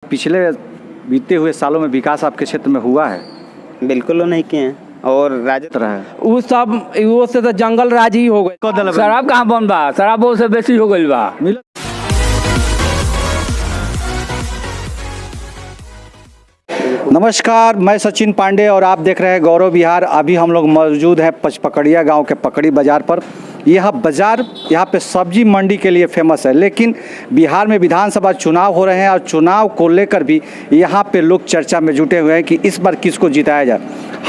पिछले बीते हुए सालों में विकास आपके क्षेत्र में हुआ है? बिल्कुल नहीं किए हैं और राजद रहा है वो सब वो से तो जंगल राज ही हो गए। शराब कहाँ बंद बा, शराब से बेसी हो गई बा। नमस्कार, मैं सचिन पांडे और आप देख रहे हैं गौरव विहार। अभी हम लोग मौजूद हैं पचपकड़िया गांव के पकड़ी बाज़ार पर। यह बाज़ार यहाँ पे सब्जी मंडी के लिए फेमस है, लेकिन बिहार में विधानसभा चुनाव हो रहे हैं और चुनाव को लेकर भी यहाँ पे लोग चर्चा में जुटे हुए हैं कि इस बार किसको जिताया जाए।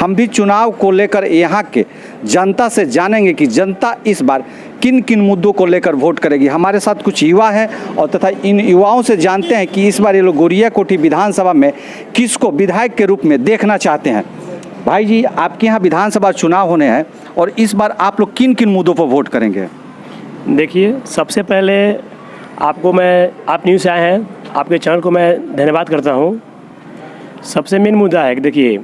हम भी चुनाव को लेकर यहाँ के जनता से जानेंगे कि जनता इस बार किन किन मुद्दों को लेकर वोट करेगी। हमारे साथ कुछ युवा हैं और तथा इन युवाओं से जानते हैं कि इस बार ये लोग गोरिया कोठी विधानसभा में किसको विधायक के रूप में देखना चाहते हैं। भाई जी, आपके यहाँ विधानसभा चुनाव होने हैं और इस बार आप लोग किन किन मुद्दों पर वोट करेंगे? देखिए, सबसे पहले आपको आप न्यूज़ से आए हैं, आपके चैनल को मैं धन्यवाद करता हूँ। सबसे मेन मुद्दा है कि देखिए,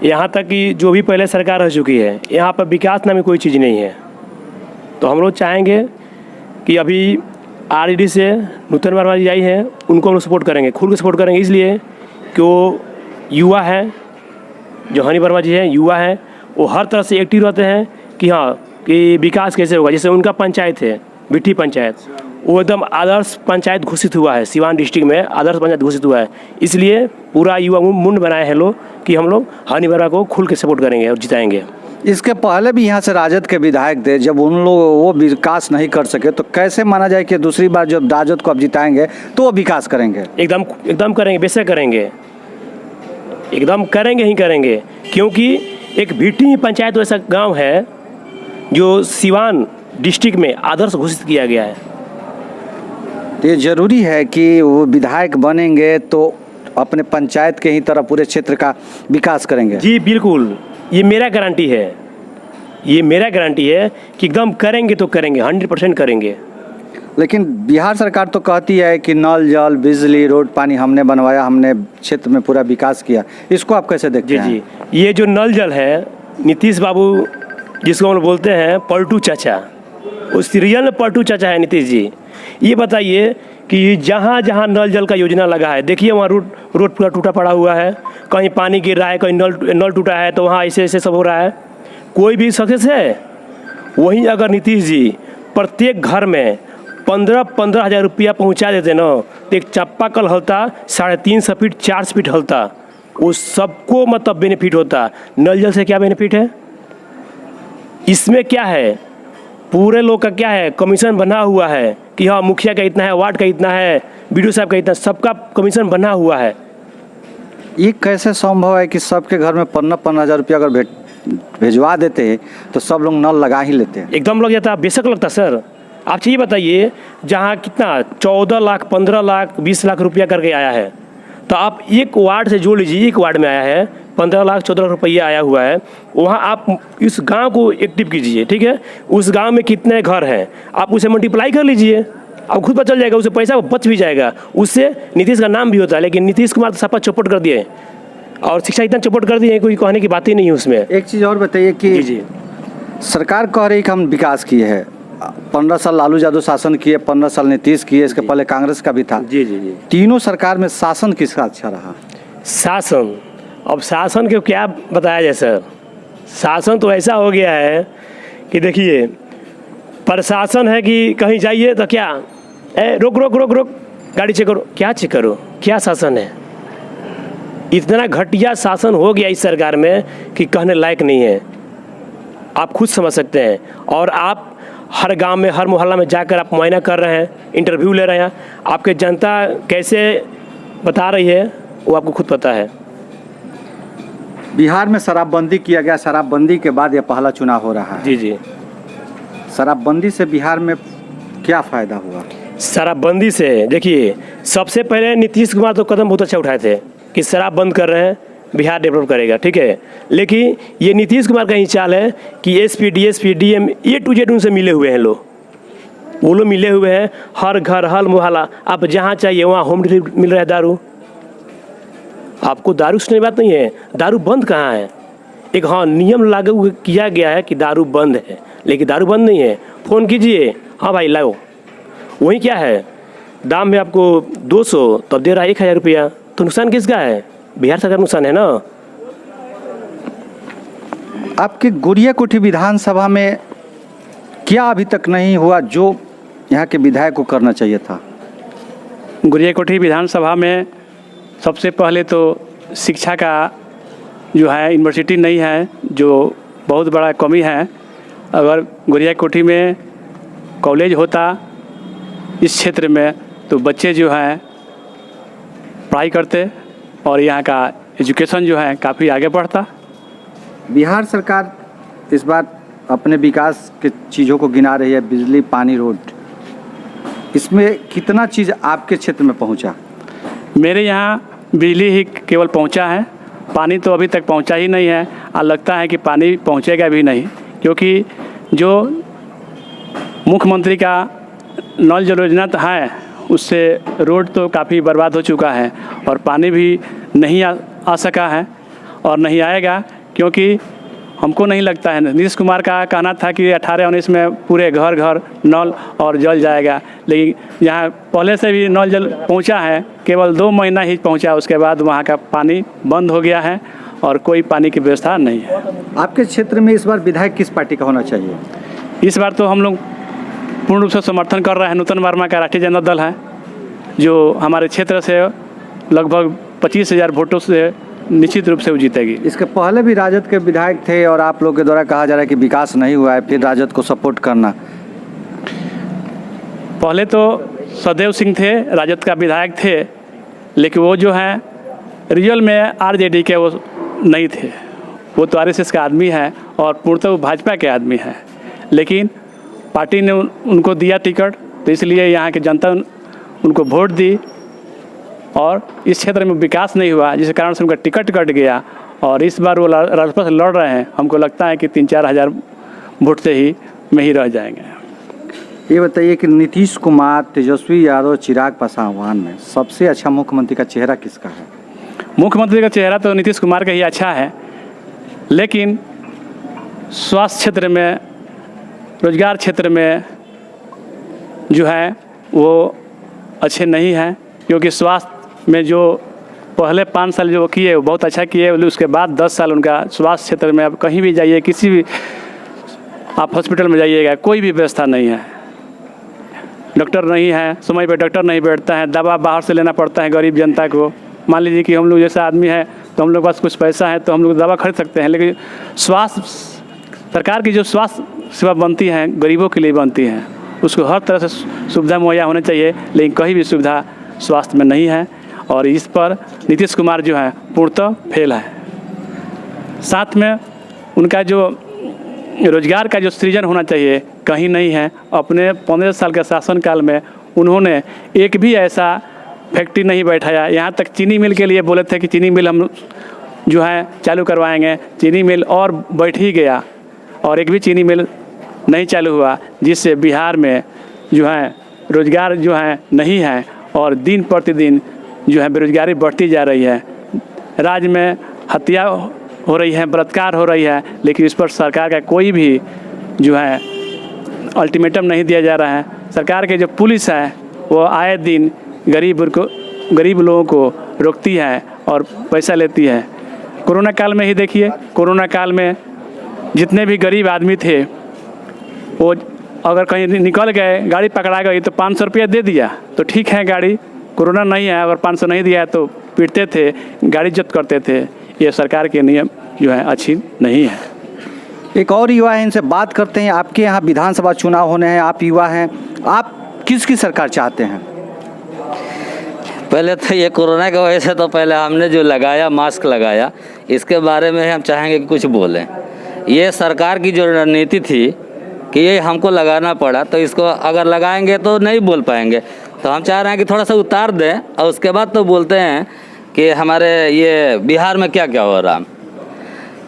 यहाँ तक कि जो भी पहले सरकार रह चुकी है, यहाँ पर विकास नाम की कोई चीज़ नहीं है। तो हम लोग चाहेंगे कि अभी आरजेडी से नूतन वर्मा जी आई हैं, उनको हम लोग सपोर्ट करेंगे, खुल के सपोर्ट करेंगे, इसलिए कि वो युवा हैं। जो हनी वर्मा जी हैं युवा हैं, वो हर तरह से एक्टिव रहते हैं कि हाँ कि विकास कैसे होगा। जैसे उनका पंचायत है बिट्ठी पंचायत, वो एकदम आदर्श पंचायत घोषित हुआ है, सिवान डिस्ट्रिक्ट में आदर्श पंचायत घोषित हुआ है। इसलिए पूरा युवा मुंड बनाए हैं लोग कि हम लोग हनी वर्मा को खुल के सपोर्ट करेंगे और जिताएंगे। इसके पहले भी यहाँ से राजद के विधायक थे, जब उन लोग वो विकास नहीं कर सके तो कैसे माना जाए कि दूसरी बार जब राजद को अब जिताएंगे तो वो विकास करेंगे? एकदम करेंगे, बेशक करेंगे, एकदम करेंगे ही करेंगे। क्योंकि एक भिट्टी पंचायत ऐसा गांव है जो सिवान डिस्ट्रिक्ट में आदर्श घोषित किया गया है। तो ये जरूरी है कि वो विधायक बनेंगे तो अपने पंचायत के ही तरह पूरे क्षेत्र का विकास करेंगे? जी बिल्कुल, ये मेरा गारंटी है, ये मेरा गारंटी है कि एकदम करेंगे तो करेंगे, 100% करेंगे। लेकिन बिहार सरकार तो कहती है कि नल जल बिजली रोड पानी हमने बनवाया, हमने क्षेत्र में पूरा विकास किया। इसको आप कैसे देखते हैं? जी, ये जो नल जल है, नीतीश बाबू जिसको हम बोलते हैं पलटू चाचा, उस रियल में पलटू चाचा है नीतीश जी। ये बताइए कि जहाँ जहाँ नल जल का योजना लगा है, देखिए वहाँ रोड पूरा टूटा पड़ा हुआ है, कहीं पानी गिर रहा है, कहीं नल टूटा है, तो वहाँ ऐसे ऐसे सब हो रहा है। कोई भी सक्सेस है? वहीं अगर नीतीश जी प्रत्येक घर में 15-15 हज़ार रुपया पहुँचा देते ना, तो एक चापाकल हलता 350 फीट 400 फीट हलता, वो सबको मतलब बेनिफिट होता। नल जल से क्या बेनिफिट है? इसमें क्या है, पूरे लोग का क्या है, कमीशन बना हुआ है कि हाँ मुखिया का इतना है, वार्ड का इतना है, बीडीओ साहब का इतना, सबका कमीशन बना हुआ है। ये कैसे संभव है कि सबके घर में 15-15 हज़ार रुपया अगर भेजवा देते हैं तो सब लोग नल लगा ही लेते हैं? एकदम लग जाता, बेशक लगता सर। आप ये बताइए, जहाँ कितना 14 लाख 15 लाख 20 लाख रुपया करके आया है, तो आप एक वार्ड से जोड़ लीजिए, एक वार्ड में आया है 15 लाख 14 लाख रुपया आया हुआ है, वहाँ आप इस गांव को एक्टिव कीजिए, ठीक है? उस गांव में कितने घर हैं आप उसे मल्टीप्लाई कर लीजिए, आप खुद पता चल जाएगा, उससे पैसा बच भी जाएगा। उससे नीतीश का नाम भी होता है, लेकिन नीतीश कुमार तो सपा चौपट कर दिए और शिक्षा इतना चौपट कर दिए, कोई कहने की बात ही नहीं है उसमें। एक चीज़ और बताइए कि जी सरकार कह रही कि हम विकास किए हैं, 15 साल लालू यादव शासन किए, 15 साल नीतीश किए, इसके पहले कांग्रेस का भी था। जी, तीनों सरकार में शासन किसका अच्छा रहा? शासन, अब शासन को क्या बताया जाए सर। शासन तो ऐसा हो गया है कि देखिए, प्रशासन है कि कहीं जाइए तो क्या रोक रोक रोक रोक गाड़ी चेक करो, क्या चेक करो, क्या शासन है? इतना घटिया शासन हो गया इस सरकार में कि कहने लायक नहीं है। आप खुद समझ सकते हैं। और आप हर गांव में हर मोहल्ला में जाकर आप मुआयना कर रहे हैं, इंटरव्यू ले रहे हैं, आपके जनता कैसे बता रही है वो आपको खुद पता है। बिहार में शराबबंदी किया गया, शराबबंदी के बाद यह पहला चुनाव हो रहा है। जी, शराबबंदी से बिहार में क्या फ़ायदा हुआ? शराबबंदी से देखिए, सबसे पहले नीतीश कुमार तो कदम बहुत अच्छा उठाए थे कि शराब बंद कर रहे हैं, बिहार डेवलप करेगा, ठीक है? लेकिन ये नीतीश कुमार का ही चाल है कि SP DSP DM A to Z उनसे मिले हुए हैं लोग, वो लोग मिले हुए हैं। हर घर हर मोहल्ला, आप जहाँ चाहिए वहाँ होम डिलीवरी मिल रहा है दारू। आपको दारू सुनने की बात नहीं है, दारू बंद कहाँ है? एक हाँ नियम लागू किया गया है कि दारू बंद है, लेकिन दारू बंद नहीं है। फ़ोन कीजिए, हाँ भाई लाओ। वही क्या है, दाम में आपको 200 तो अब दे रहा है 1000 रुपया, तो नुकसान किसका है? बिहार सरकार नुकसान है ना। आपके गुरियाकोठी विधानसभा में क्या अभी तक नहीं हुआ जो यहाँ के विधायक को करना चाहिए था? गुरियाकोठी विधानसभा में सबसे पहले तो शिक्षा का जो है यूनिवर्सिटी नहीं है, जो बहुत बड़ा कमी है। अगर गुरियाकोठी में कॉलेज होता इस क्षेत्र में तो बच्चे जो हैं पढ़ाई करते और यहाँ का एजुकेशन जो है काफ़ी आगे बढ़ता। बिहार सरकार इस बार अपने विकास के चीज़ों को गिना रही है, बिजली, पानी, रोड। इसमें कितना चीज़ आपके क्षेत्र में पहुंचा? मेरे यहाँ बिजली ही केवल पहुंचा है, पानी तो अभी तक पहुंचा ही नहीं है और लगता है कि पानी पहुंचेगा भी नहीं, क्योंकि जो मुख्यमंत्री का नल जल योजना है उससे रोड तो काफ़ी बर्बाद हो चुका है और पानी भी नहीं आ सका है और नहीं आएगा, क्योंकि हमको नहीं लगता है। नीतीश कुमार का कहना था कि 18-19 में पूरे घर घर नल और जल जाएगा, लेकिन यहाँ पहले से भी नल जल पहुँचा है, केवल 2 महीना ही पहुँचा, उसके बाद वहाँ का पानी बंद हो गया है और कोई पानी की व्यवस्था नहीं है। आपके क्षेत्र में इस बार विधायक किस पार्टी का होना चाहिए? इस बार तो हम लोग पूर्ण रूप से समर्थन कर रहे हैं, नूतन वर्मा का राष्ट्रीय जनता दल है, जो हमारे क्षेत्र से लगभग 25,000 वोटों से निश्चित रूप से वो जीतेगी। इसके पहले भी राजद के विधायक थे और आप लोग के द्वारा कहा जा रहा है कि विकास नहीं हुआ है, फिर राजद को सपोर्ट करना। पहले तो सदैव सिंह थे, राजद का विधायक थे, लेकिन वो जो है रियल में आरजेडी के वो नहीं थे, वो तो आरएसएस का आदमी है और पूर्णतः वो भाजपा के आदमी है, लेकिन पार्टी ने उनको दिया टिकट, तो इसलिए यहाँ की जनता उनको वोट दी और इस क्षेत्र में विकास नहीं हुआ, जिस कारण से उनका टिकट कट गया और इस बार वो राजपा से लड़ रहे हैं। हमको लगता है कि 3-4 हज़ार वोट से ही में ही रह जाएंगे। ये बताइए कि नीतीश कुमार, तेजस्वी यादव, चिराग पासवान में सबसे अच्छा मुख्यमंत्री का चेहरा किसका है? मुख्यमंत्री का चेहरा तो नीतीश कुमार का ही अच्छा है, लेकिन स्वास्थ्य क्षेत्र में, रोजगार क्षेत्र में जो है वो अच्छे नहीं हैं, क्योंकि स्वास्थ्य में जो पहले 5 साल जो किए वो बहुत अच्छा किए, उसके बाद 10 साल उनका स्वास्थ्य क्षेत्र में, अब कहीं भी जाइए, किसी भी आप हॉस्पिटल में जाइएगा, कोई भी व्यवस्था नहीं है, डॉक्टर नहीं है, समय पे डॉक्टर नहीं बैठता है, दवा बाहर से लेना पड़ता है गरीब जनता को। मान लीजिए कि हम लोग जैसा आदमी है तो हम लोग के पास कुछ पैसा है तो हम लोग दवा खरीद सकते हैं, लेकिन स्वास्थ्य सरकार की जो स्वास्थ्य सेवा बनती है गरीबों के लिए बनती है, उसको हर तरह से सुविधा मुहैया होनी चाहिए, लेकिन कहीं भी सुविधा स्वास्थ्य में नहीं है और इस पर नीतीश कुमार जो है पूर्णतः फेल है। साथ में उनका जो रोजगार का जो सृजन होना चाहिए कहीं नहीं है। अपने 15 साल के शासनकाल में उन्होंने एक भी ऐसा फैक्ट्री नहीं बैठाया, यहाँ तक चीनी मिल के लिए बोले थे कि चीनी मिल हम जो है चालू करवाएंगे, चीनी मिल और बैठ ही गया और एक भी चीनी मिल नहीं चालू हुआ, जिससे बिहार में जो है रोजगार जो है नहीं है और दिन प्रतिदिन जो है बेरोजगारी बढ़ती जा रही है। राज्य में हत्या हो रही है, बलात्कार हो रही है, लेकिन इस पर सरकार का कोई भी जो है अल्टीमेटम नहीं दिया जा रहा है। सरकार के जो पुलिस है वो आए दिन गरीब लोगों को रोकती है और पैसा लेती है। कोरोना काल में ही देखिए, कोरोना काल में जितने भी गरीब आदमी थे वो अगर कहीं निकल गए, गाड़ी पकड़ा गई तो 500 रुपया दे दिया तो ठीक है, गाड़ी कोरोना नहीं है, अगर 500 नहीं दिया तो पीटते थे, गाड़ी जब्त करते थे। ये सरकार के नियम जो है अच्छी नहीं है। एक और युवा है, इनसे बात करते हैं। आपके यहाँ विधानसभा चुनाव होने हैं, आप युवा हैं, आप किसकी सरकार चाहते हैं? पहले तो ये कोरोना की वजह से तो पहले हमने जो लगाया, मास्क लगाया, इसके बारे में हम चाहेंगे कि कुछ बोलें। ये सरकार की जो रणनीति थी कि ये हमको लगाना पड़ा, तो इसको अगर लगाएंगे तो नहीं बोल पाएंगे, तो हम चाह रहे हैं कि थोड़ा सा उतार दें और उसके बाद तो बोलते हैं कि हमारे ये बिहार में क्या क्या हो रहा।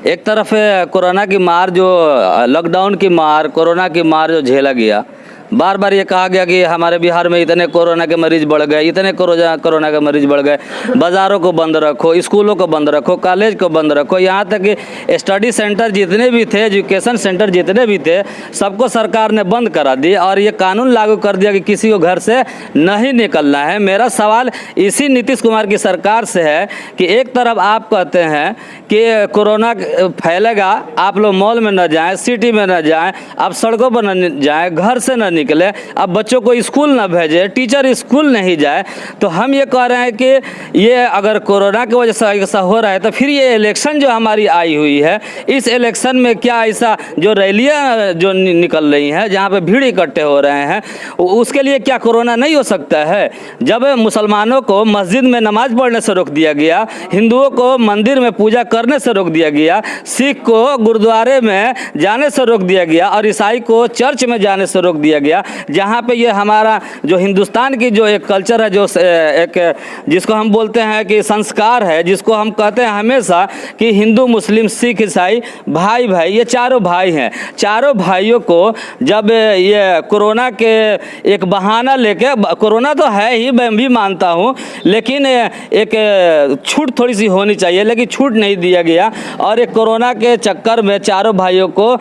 एक तरफ कोरोना की मार, जो लॉकडाउन की मार, कोरोना की मार जो झेला गया, बार बार ये कहा गया कि हमारे बिहार में इतने कोरोना के मरीज बढ़ गए, इतने कोरोना के मरीज बढ़ गए। बाज़ारों को बंद रखो, स्कूलों को बंद रखो, कॉलेज को बंद रखो, यहाँ तक कि स्टडी सेंटर जितने भी थे, एजुकेशन सेंटर जितने भी थे, सबको सरकार ने बंद करा दी और ये कानून लागू कर दिया कि किसी को घर से नहीं निकलना है। मेरा सवाल इसी नीतीश कुमार की सरकार से है कि एक तरफ आप कहते हैं कि कोरोना फैलेगा, आप लोग मॉल में न जाएं, सिटी में न जाएं, आप सड़कों पर न जाएं, घर से न निकले, अब बच्चों को स्कूल न भेजें, टीचर स्कूल नहीं जाए। तो हम ये कह रहे हैं कि ये अगर कोरोना की वजह से ऐसा हो रहा है तो फिर ये इलेक्शन जो हमारी आई हुई है, इस इलेक्शन में क्या ऐसा जो रैलियाँ जो निकल रही हैं, जहाँ पे भीड़ इकट्ठे हो रहे हैं, उसके लिए क्या कोरोना नहीं हो सकता है? जब मुसलमानों को मस्जिद में नमाज पढ़ने से रोक दिया गया, हिंदुओं को मंदिर में पूजा करने से रोक दिया गया, सिख को गुरुद्वारे में जाने से रोक दिया गया और ईसाई को चर्च में जाने से रोक दिया गया, जहाँ पे ये हमारा जो हिंदुस्तान की जो एक कल्चर है, जो एक जिसको हम बोलते हैं कि संस्कार है, जिसको हम कहते हैं हमेशा कि हिंदू मुस्लिम सिख ईसाई भाई भाई, ये चारों भाई हैं। चारों भाइयों को जब ये कोरोना के एक बहाना लेके, कोरोना तो है ही, मैं भी मानता हूँ, लेकिन एक छूट थोड़ी सी होनी चाहिए, लेकिन छूट नहीं दिया गया और एक कोरोना के चक्कर में चारों भाइयों को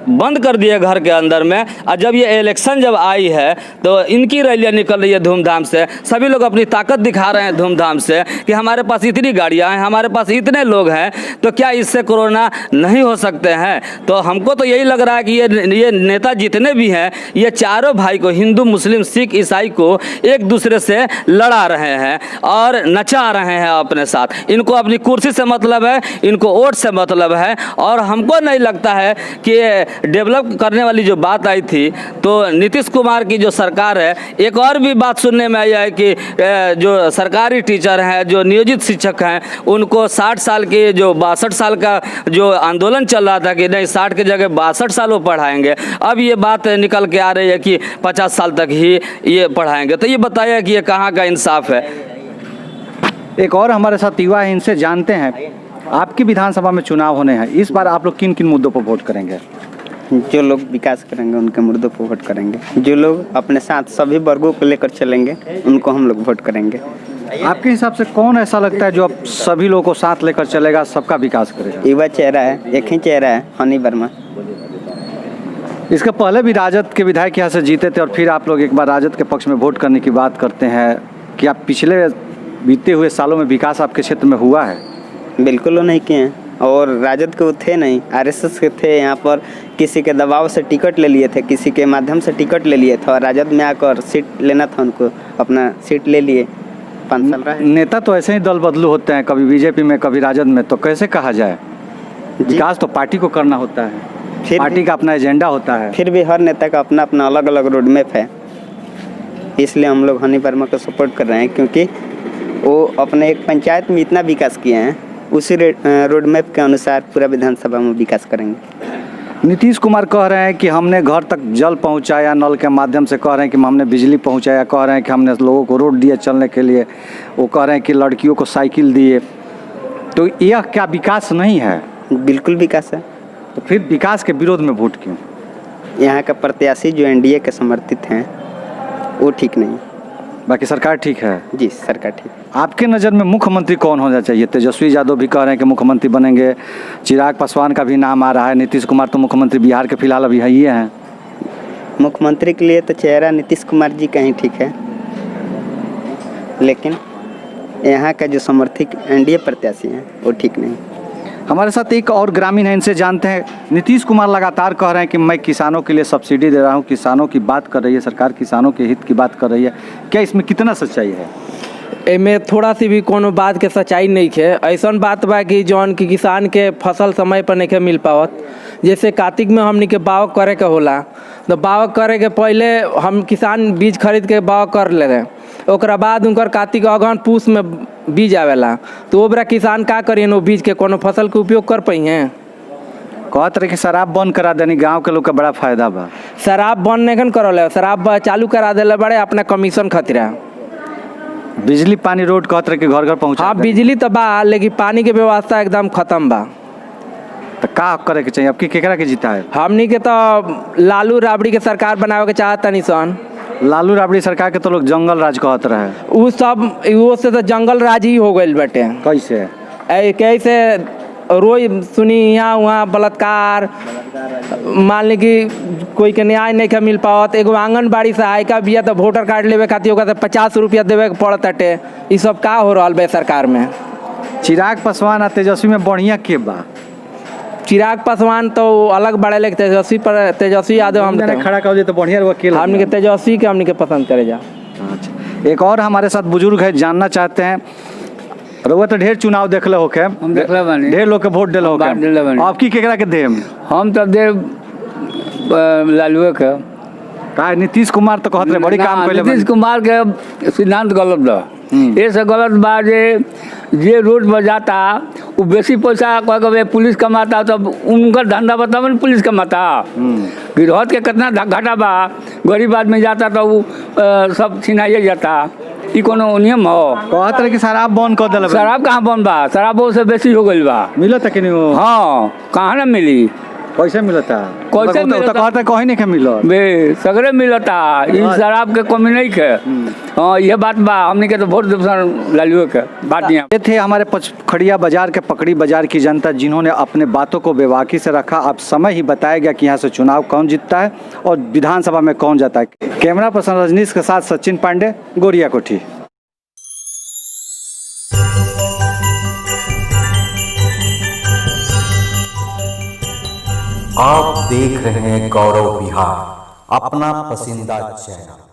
बंद कर दिया घर के अंदर में। और जब ये इलेक्शन जब आई है तो इनकी रैलियाँ निकल रही है धूमधाम से, सभी लोग अपनी ताकत दिखा रहे हैं धूमधाम से कि हमारे पास इतनी गाड़ियाँ हैं, हमारे पास इतने लोग हैं, तो क्या इससे कोरोना नहीं हो सकते हैं? तो हमको तो यही लग रहा है कि ये नेता जितने भी हैं, ये चारों भाई को, हिंदू मुस्लिम सिख ईसाई को एक दूसरे से लड़ा रहे हैं और नचा रहे हैं अपने साथ। इनको अपनी कुर्सी से मतलब है, इनको वोट से मतलब है। और हमको नहीं लगता है कि डेवलप करने वाली जो बात आई थी, तो नीतीश कुमार की जो सरकार है, एक और भी बात सुनने में आई है कि जो सरकारी टीचर हैं, जो नियोजित शिक्षक हैं, उनको 60 साल के, जो 62 साल का जो आंदोलन चल रहा था कि नहीं 60 की जगह 62 साल वो पढ़ाएंगे, अब ये बात निकल के आ रही है कि 50 साल तक ही ये पढ़ाएंगे। तो ये बताइए कि ये कहाँ का इंसाफ है? एक और हमारे साथ युवा है, इनसे जानते हैं, आपकी विधानसभा में चुनाव होने हैं, इस बार आप लोग किन किन मुद्दों पर वोट करेंगे? जो लोग विकास करेंगे उनके मुद्दों पर वोट करेंगे। जो लोग अपने साथ सभी वर्गों को लेकर चलेंगे उनको हम लोग वोट करेंगे। आपके हिसाब से कौन ऐसा लगता है जो अब सभी लोगों को साथ लेकर चलेगा, सबका विकास करेगा? युवा चेहरा है, एक ही चेहरा है, हनी वर्मा। इसके पहले भी राजद के विधायक यहाँ से जीते थे और फिर आप लोग एक बार राजद के पक्ष में वोट करने की बात करते हैं। कि आप पिछले बीते हुए सालों में विकास आपके क्षेत्र में हुआ है? बिल्कुल वो नहीं किए हैं, और राजद के वो थे नहीं, आरएसएस के थे। यहाँ पर किसी के दबाव से टिकट ले लिए थे, किसी के माध्यम से टिकट ले लिए थे और राजद में आकर सीट लेना था उनको, अपना सीट ले लिए। 5 साल रहे। नेता तो ऐसे ही दल बदलू होते हैं, कभी बीजेपी में कभी राजद में, तो कैसे कहा जाए? विकास तो पार्टी को करना होता है, पार्टी का अपना एजेंडा होता है। फिर भी हर नेता का अपना अपना अलग अलग रोड मैप है, इसलिए हम लोग हनी वर्मा को सपोर्ट कर रहे हैं, क्योंकि वो अपने एक पंचायत में इतना विकास किए हैं, उसी रोड मैप के अनुसार पूरा विधानसभा में विकास करेंगे। नीतीश कुमार कह रहे हैं कि हमने घर तक जल पहुंचाया, नल के माध्यम से कह रहे हैं कि हमने बिजली पहुंचाया, कह रहे हैं कि हमने लोगों को रोड दिए चलने के लिए, वो कह रहे हैं कि लड़कियों को साइकिल दिए। तो यह क्या विकास नहीं है? बिल्कुल विकास है। तो फिर विकास के विरोध में वोट क्यों? यहाँ का प्रत्याशी जो एनडीए के समर्थित हैं वो ठीक नहीं। बाकी सरकार ठीक है? जी सरकार ठीक। आपके नज़र में मुख्यमंत्री कौन होना चाहिए? तेजस्वी यादव भी कह रहे हैं कि मुख्यमंत्री बनेंगे, चिराग पासवान का भी नाम आ रहा है, नीतीश कुमार तो मुख्यमंत्री बिहार के फिलहाल अभी है ही हैं। मुख्यमंत्री के लिए तो चेहरा नीतीश कुमार जी का ही ठीक है, लेकिन यहाँ का जो समर्थित एनडीए प्रत्याशी हैं वो ठीक नहीं। हमारे साथ एक और ग्रामीण है, इनसे जानते हैं। नीतीश कुमार लगातार कह रहे हैं कि मैं किसानों के लिए सब्सिडी दे रहा हूं, किसानों की बात कर रही है सरकार, किसानों के हित की बात कर रही है, क्या इसमें कितना सच्चाई है? एमें थोड़ा सी भी कोनो बात के सच्चाई नहीं है। ऐसा बात बा कि जौन कि किसान के फसल समय पर नहीं मिल पावत। जैसे कार्तिक में हमनी के बावक करे के होला, तो बावक करे के पहले हम किसान बीज खरीद के बावक कर ले रहे, ओकरा बाद उनकर कार्तिक अगहन पूस में बीज आवेला, तो ओकरा किसान का करियन वो बीज के कोनो फसल के उपयोग कर पाई हैं। कहत रहे कि शराब बंद करा देनी, गांव के लोग का बड़ा फायदा बा। शराब बंद नहीं करल, शराब चालू करा देले बड़े अपना कमीशन खातिर। बिजली पानी रोड कहत रहे कि घर घर पहुँचा। हाँ बिजली तो बा, लेकिन पानी के व्यवस्था एकदम खत्म बा। तो का करे के चाहिए, अब की केकरा के जीता है? हमनी के तो लालू राबड़ी के सरकार बनावे के चाहता निशान। लालू राबड़ी सरकार के तो लोग जंगल राज कहत रहे। वो सब वो से तो जंगल राज ही हो गई बटे। कैसे? कैसे रोज सुनी यहाँ वहाँ बलात्कार, मान ली कि कोई के न्याय नहीं का मिल पावत। एगो आंगनबाड़ी सहायिका बिया तो वोटर कार्ड लेवे खातिर ओकरा 50 रुपया देवे के पड़त अटे। ये सब का हो रहा बे सरकार में? चिराग पासवान और तेजस्वी में बढ़िया के बा? चिराग पासवान तो अलग बड़े लेके तेजस्वी यादव हम खड़ा कर तो बढ़िया वकील। हमने के तेजस्वी के हमने के पसंद करे जा। अच्छा, एक और हमारे साथ बुजुर्ग है, जानना चाहते हैं। रउआ तो ढेर चुनाव देखले होके, हम देखले बानी, ढेर लोग के वोट दिले होके, आपकी केकरा के देम? हम तो दे लालू के। का नीतीश कुमार तो कहत रहे बड़ी काम कइले। नीतीश कुमार के सिद्धांत गलत बा। ये से गलत बा जे रोड पर जाता वो बेसी पैसा कहे पुलिस कमाता, तब उनका धंधा बताओ ना, पुलिस कमाता। गिरहत के कितना घाटा बा, गरीब आदमी जाता तो वो सब छिनाइए जाता। ई कोनो नियम हो? कहत रहे कि शराब बंद कर दिले। शराब कहाँ बंद बा? शराब से बेसी हो गई बा। मिलत कि नहीं? हाँ, कहाँ ना मिली? कैसे मिलता? कैसे मिलता? कहते कहीं नहीं के मिलत बे, सगरे मिलता। ई शराब के कमी नहीं के। हाँ, ये बात बा। हमने के तो वोट लालू के बात। ये थे हमारे पचखड़िया बाजार के पकड़ी बाजार की जनता, जिन्होंने अपने बातों को बेबाकी से रखा। अब समय ही बताएगा कि यहाँ से चुनाव कौन जीतता है और विधानसभा में कौन जाता है। कैमरा पर्सन रजनीश के साथ सचिन पांडे, गोरिया कोठी। आप देख रहे हैं गौरव विहार, अपना पसंदीदा चैनल।